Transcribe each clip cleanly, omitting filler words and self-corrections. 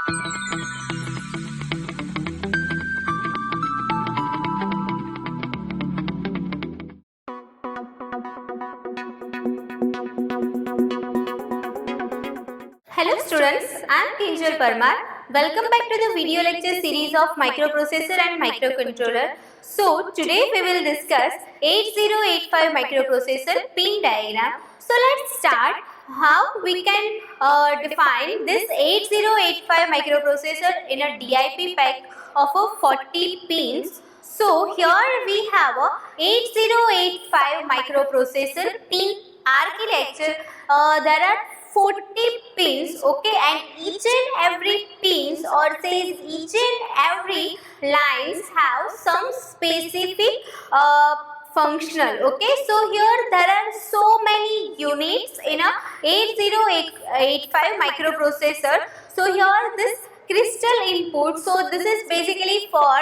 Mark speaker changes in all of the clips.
Speaker 1: Hello students, I am Kinjal Parmar. Welcome back to the video lecture series of microprocessor and microcontroller. So today we will discuss 8085 microprocessor pin diagram. So let's start how we can define this 8085 microprocessor in a DIP pack of a 40 pins. So here we have a 8085 microprocessor pin architecture. There are 40 pins, okay, and each and every pins or says each and every lines have some specific functional, okay. So here there are so many units in a 8085 microprocessor. So here this crystal input, so this is basically for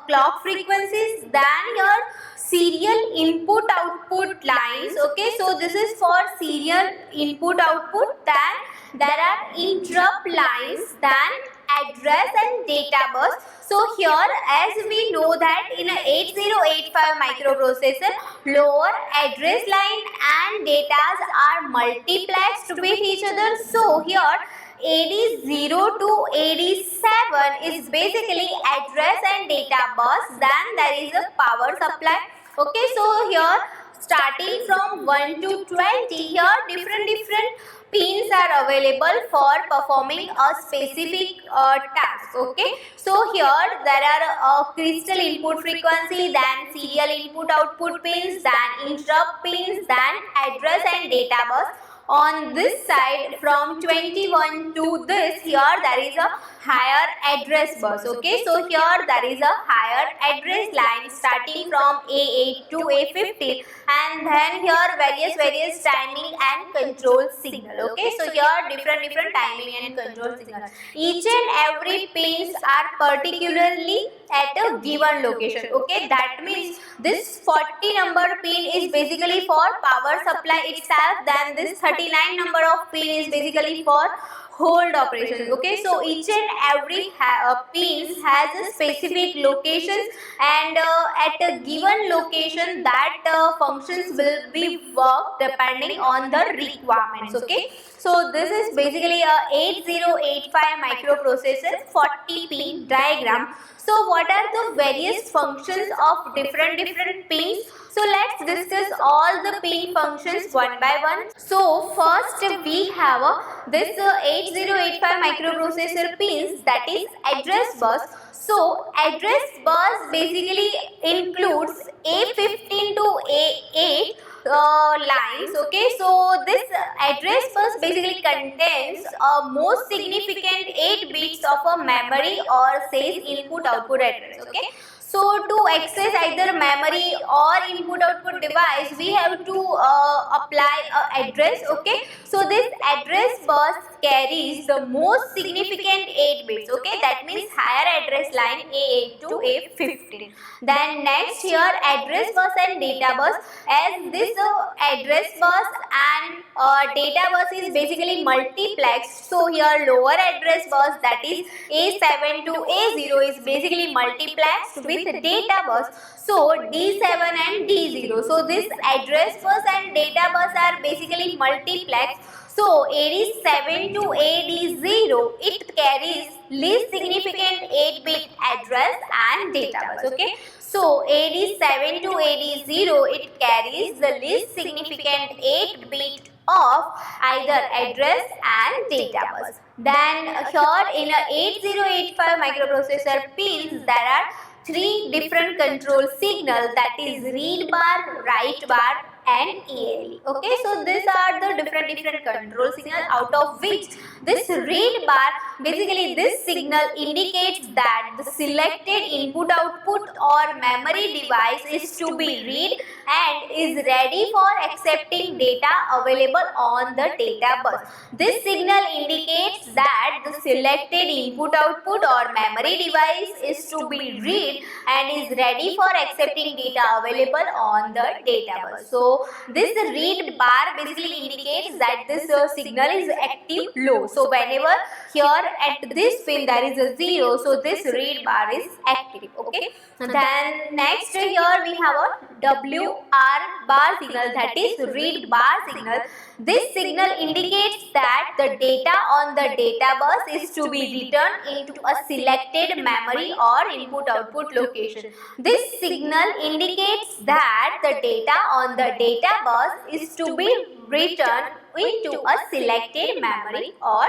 Speaker 1: clock frequencies, then your serial input output lines, okay. So this is for serial input output, then there are interrupt lines, then address and data bus. So here as we know that in a 8085 microprocessor, lower address line and datas are multiplexed with each other. So here AD0 to AD7 is basically address and data bus, then there is a power supply, okay. So here starting from 1 to 20, here different pins are available for performing a specific task, okay. So here there are crystal input frequency, then serial input output pins, then interrupt pins, then address and data bus. On this side from 21 to this, here there is a higher address bus, okay. So here there is a higher address line starting from A8 to A15, and then here various timing and control signal, okay. So here different timing and control signal. Each and every pins are particularly at a given location, okay. That means this 40 number pin is basically for power supply itself, then this 39 number of pin is basically for hold operation, okay. So each and every pins has a specific locations, and at a given location that functions will be worked depending on the requirements, okay. So this is basically a 8085 microprocessor 40 pin diagram. So what are the various functions of different pins? So let's discuss all the pin functions one by one. So first we have this 8085 microprocessor pins, that is address bus. So address bus basically includes A15 to A8 lines, okay. So this address bus basically contains most significant 8 bits of a memory or says input output address, okay. So to access either memory or input output device, we have to apply a address, okay. So this address bus carries the most significant 8 bits, okay. That means higher address line A8 to A15. Then next here address bus and data bus, as this address bus and data bus is basically multiplexed. So here lower address bus, that is A7 to A0, is basically multiplexed with data bus, so D7 and D0. So this address bus and data bus are basically multiplexed. So AD7 to AD0, it carries least significant 8-bit address and data bus, okay. So AD7 to AD0, it carries the least significant 8-bit of either address and data bus. Then here in a 8085 microprocessor pins, there are 3 different control signals, that is read bar, write bar and ALE, okay. So these are the different control signals, out of which this read bar, basically this signal indicates that the selected input output or memory device is to be read and is ready for accepting data available on the data bus. This signal indicates that the selected input output or memory device is to be read and is ready for accepting data available on the data bus. So this read bar basically indicates that this signal is active low. So whenever here at this pin there is a 0, so this read bar is active. Okay. Then next here we have a WR bar signal, that is read bar signal. This signal indicates that the data on the data bus is to be returned into a selected memory or input output location. This signal indicates that the data on the data bus is to be returned into a selected memory or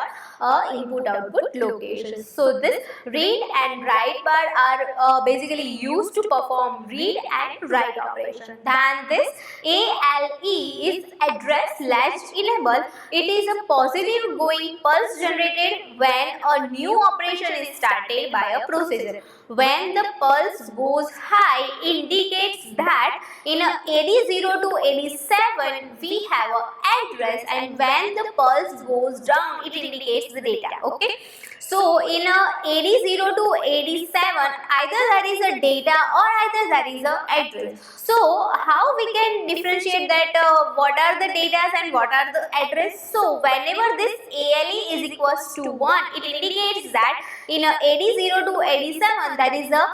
Speaker 1: input output location. So this read and write bar are basically used to perform read and write operation. Then this ALE is address/enable. It is a positive going pulse generated when a new operation is started by a processor. When the pulse goes high, indicates that in a AD0 to AD7 we have an address, and when the pulse goes down it indicates the data. Okay. So in a AD0 to AD7 either there is a data or either there is a address. So how we can differentiate that what are the data and what are the address? So whenever this ALE is equals to 1, it indicates that in a AD0 to AD7 there is a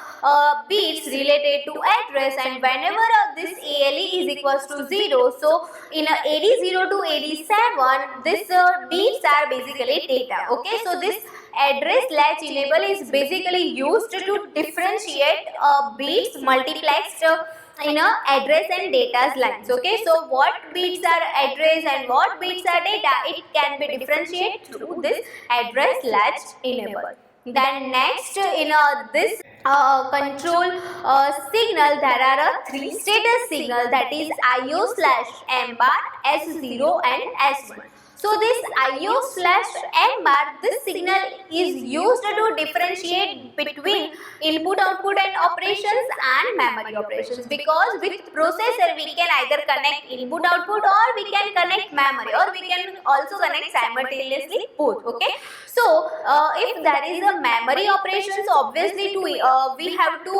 Speaker 1: bits related to address, and whenever this ALE is equals to 0, so in a AD0 to AD7 this bits are basically data. Okay, so this address latch enable is basically used to differentiate bits multiplexed in a address and data's lines. Okay, so what bits are address and what bits are data, it can be differentiated through this address latch enable. Then next in this control signal there are three status signal, that is IO/M bar, S0 and S1. So this IO/M bar, this signal is used to differentiate between input output and operations and memory operations, because with processor we can either connect input output or we can connect memory, or we can also connect simultaneously both. Okay, so if there is a memory operations, obviously we have to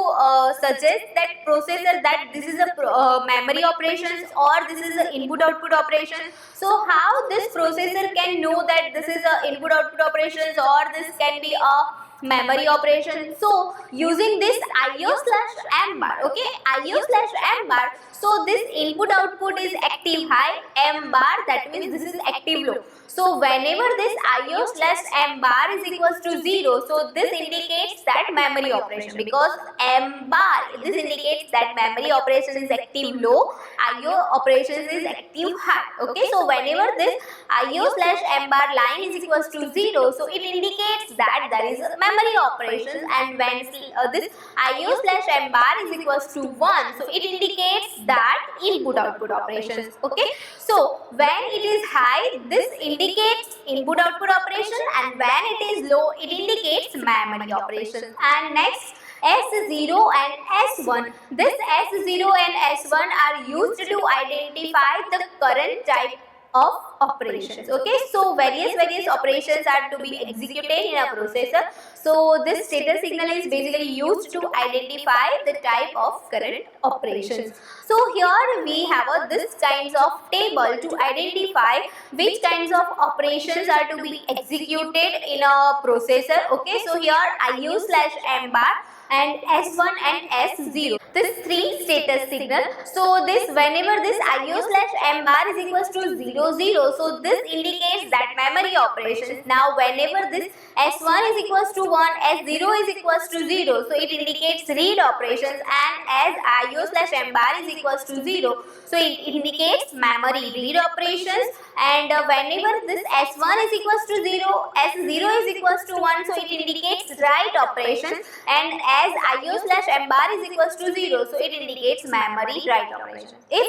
Speaker 1: suggest that processor that this is a memory operations or this is a input output operation. So how this processor can know that this is a input output operations or this can be a memory operation? So using this IO/M bar. Okay, IO/M bar, so this input output is active high, M bar, that means this is active low. So whenever this IO/M bar is equals to 0, so this indicates that memory operation, because M bar, this indicates that memory operation is active low, IO operations is active high. Okay, so whenever this IO/M bar line is equals to 0, so it indicates that there is a memory operations, and when this IO/M bar is equals to 1, so it indicates that input output operations. Okay, so when it is high, this indicates input output operation, and when it is low, it indicates memory operations. And next, S0 and S1. This S0 and S1 are used to identify the current type of operations. Okay, so various operations are to be executed in a processor. So this status signal is basically used to identify the type of current operations. So here we have this kinds of table to identify which kinds of operations are to be executed in a processor. Okay, so here IO/M bar and S1 and S0, this three status signal. So this whenever this IO/M bar is equals to 0 0, so this indicates that memory operations. Now whenever this S1 is equals to 1, S0 is equals to 0, so it indicates read operations, and as IO/M bar is equals to 0, so it indicates memory read operations. And whenever this S1 is equals to 0, S0 is equals to 1, so it indicates write operations, and as IO/M bar is equals to 0, so it indicates memory write operations. If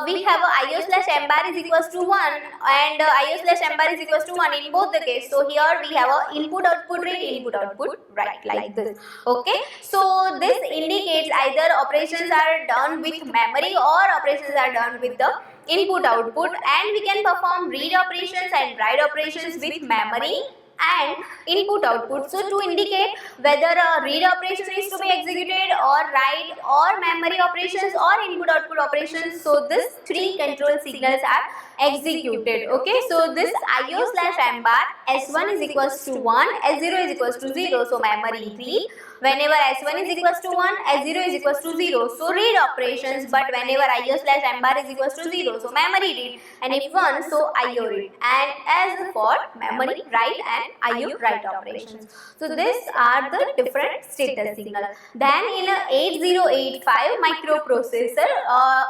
Speaker 1: we have a IO/M bar is equals to 1 and IO/M bar is equals to 1 in both the case, so here we have a input output read, input output write, like this. Okay, so this indicates either operations are done with memory or operations are done with the input output, and we can perform read operations and write operations with memory and input output. So to indicate whether a read operation is to be executed or write or memory operations or input output operations, so these three control signals are executed. Okay, so this IO slash M bar, S1 is equals to 1, S0 is equals to 0, so memory 3. Whenever S1 is equals to 1, S0 is equals to 0, so read operations, but whenever IO slash M bar is equals to 0, so memory read, and if 1, so IO read, and as for memory write and IO write operations. So these are the different status signals. Then in a 8085 microprocessor,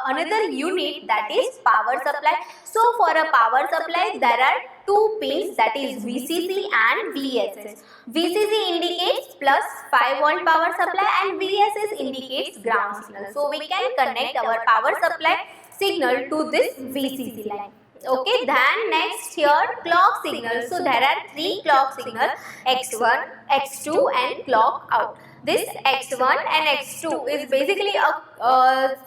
Speaker 1: another unit, that is power supply. So for a power supply, there are two pins, that is VCC and VSS. VCC indicates plus 5 volt power supply and VSS indicates ground signal. So we can connect our power supply signal to this VCC line. Okay, then next here clock signal. So there are three clock signals, X1, X2 and clock out. This X1 and X2 is basically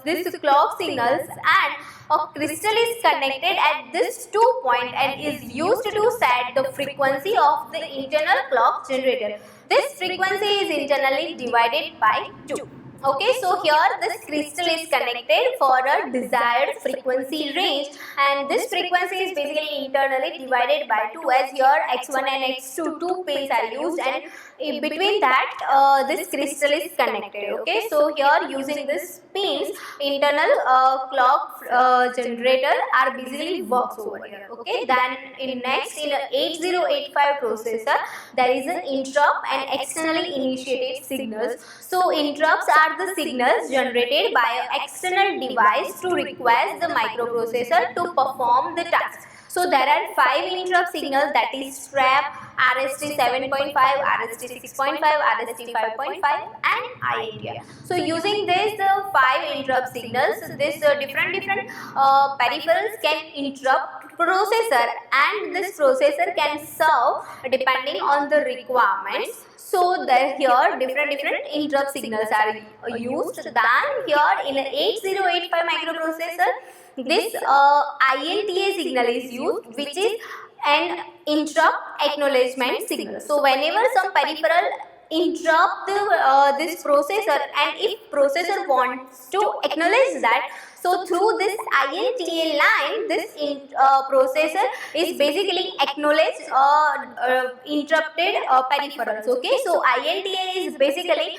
Speaker 1: this clock signals, and a crystal is connected at this 2 point and is used to set the frequency of the internal clock generator. This frequency is internally divided by 2. Okay, so here this crystal is connected for a desired frequency range, and this frequency is basically internally divided by 2, as here X1 and X2 two pins are used, and in between that this crystal is connected. Okay, so here using this pins, internal clock generator are basically works over here. Okay, then in next in a 8085 processor, there is an interrupt and externally initiated signals. So interrupts are the signals generated by an external device to request the microprocessor to perform the task. So there are 5 interrupt signals, that is trap, RST 7.5, RST 6.5, RST 5.5 and INTR. So using this 5 interrupt signals, this different peripherals can interrupt processor, and this processor can serve depending on the requirements. So here different interrupt signals are used. Then here in an 8085 microprocessor, this INTA signal is used, which is an interrupt acknowledgement signal. So whenever some peripheral interrupt this processor, and if processor wants to acknowledge that, so through this INTA line, this processor is basically acknowledge interrupted peripherals. Okay, so INTA is basically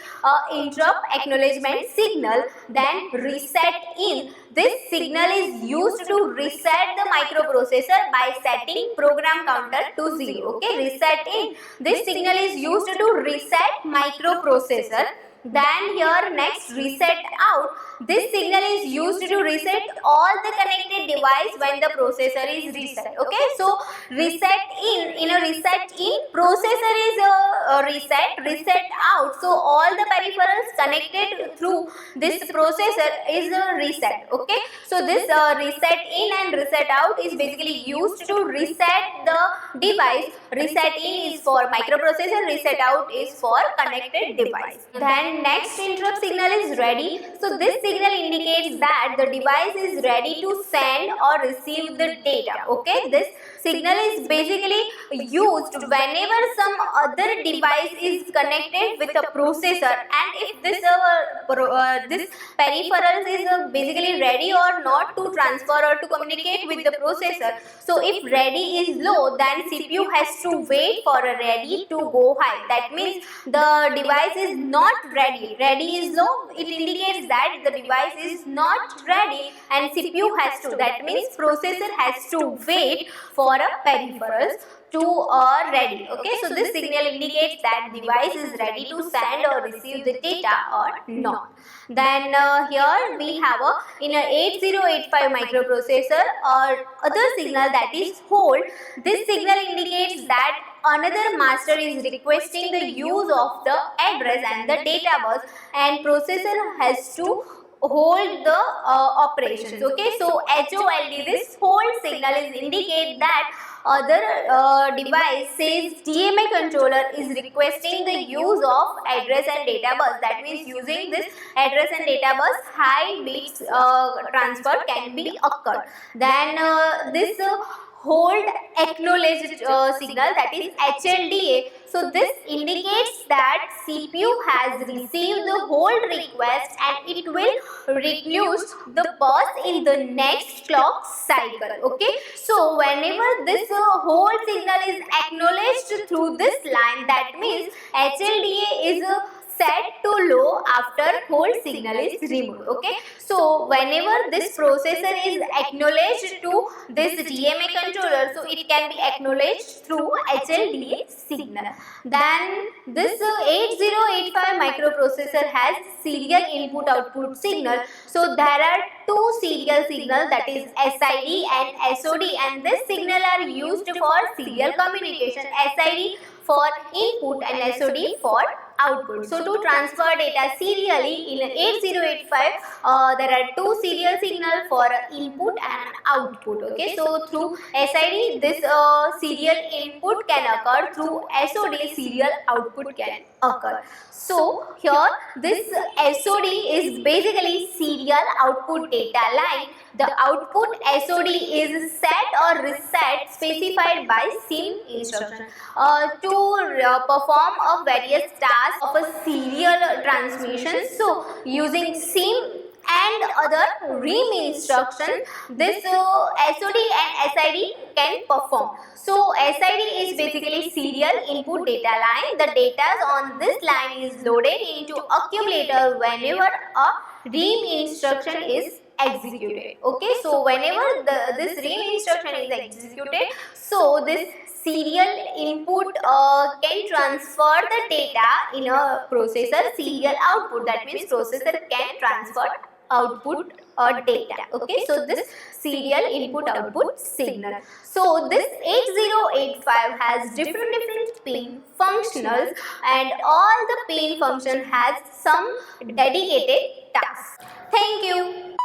Speaker 1: interrupt acknowledgement signal. Then reset in, this signal is used to reset the microprocessor by setting program counter to 0. Okay, reset in, this signal is used to reset microprocessor. Then here next reset out, this signal is used to reset all the connected device when the processor is reset. Okay, so reset in a reset in, processor is reset out, so all the peripherals connected through this processor is reset. Okay, so this reset in and reset out is basically used to reset the device. Reset in is for microprocessor, reset out is for connected device. Then next interrupt signal is ready. So this signal indicates that the device is ready to send or receive the data. Okay, this signal is basically used whenever some other device is connected with a processor, and if this this peripherals is basically ready or not to transfer or to communicate with the processor. So if ready is low, then CPU has to wait for a ready to go high. That means the device is not ready. Ready is low, it indicates that the device is not ready and CPU has to. That means processor has to wait for a peripherals to ready. Okay, so this signal indicates that device is ready to send or receive the data or not. Then here we have in a 8085 microprocessor or other signal, that is hold. This signal indicates that another master is requesting the use of the address and the data bus, and processor has to hold the operations. Okay, so HOLD, this hold signal is indicate that other device says DMA controller is requesting the use of address and data bus. That means using this address and data bus, high bits transfer can be occurred. Then this hold acknowledged signal, that is HLDA. So this indicates that CPU has received the hold request and it will reduce the bus in the next clock cycle. Okay, so whenever this hold signal is acknowledged through this line, that means HLDA is set to low after hold signal is removed. Okay, so whenever this processor is acknowledged to this DMA controller, so it can be acknowledged through HLDA signal. Then this 8085 microprocessor has serial input output signal. So there are two serial signals, that is SID and SOD, and this signal are used for serial communication. SID for input and SOD for output. So to transfer data serially in 8085, there are two serial signal for input and output. Okay, so through SID this serial input can occur, through SOD serial output can occur. So here this SOD is basically serial output data line. The output SOD is set or reset specified by SIM instruction to perform a various tasks of a serial transmission. So using SIM and other RIM instruction, this SOD and SID can perform. So SID is basically serial input data line. The data on this line is loaded into accumulator whenever a RIM instruction is executed. Okay, so whenever this RIM instruction is executed, so this serial input can transfer the data in a processor serial output. That means processor can transfer output or data. Okay, so this serial input output signal. So this 8085 has different pin functionals, and all the pin function has some dedicated tasks. Thank you.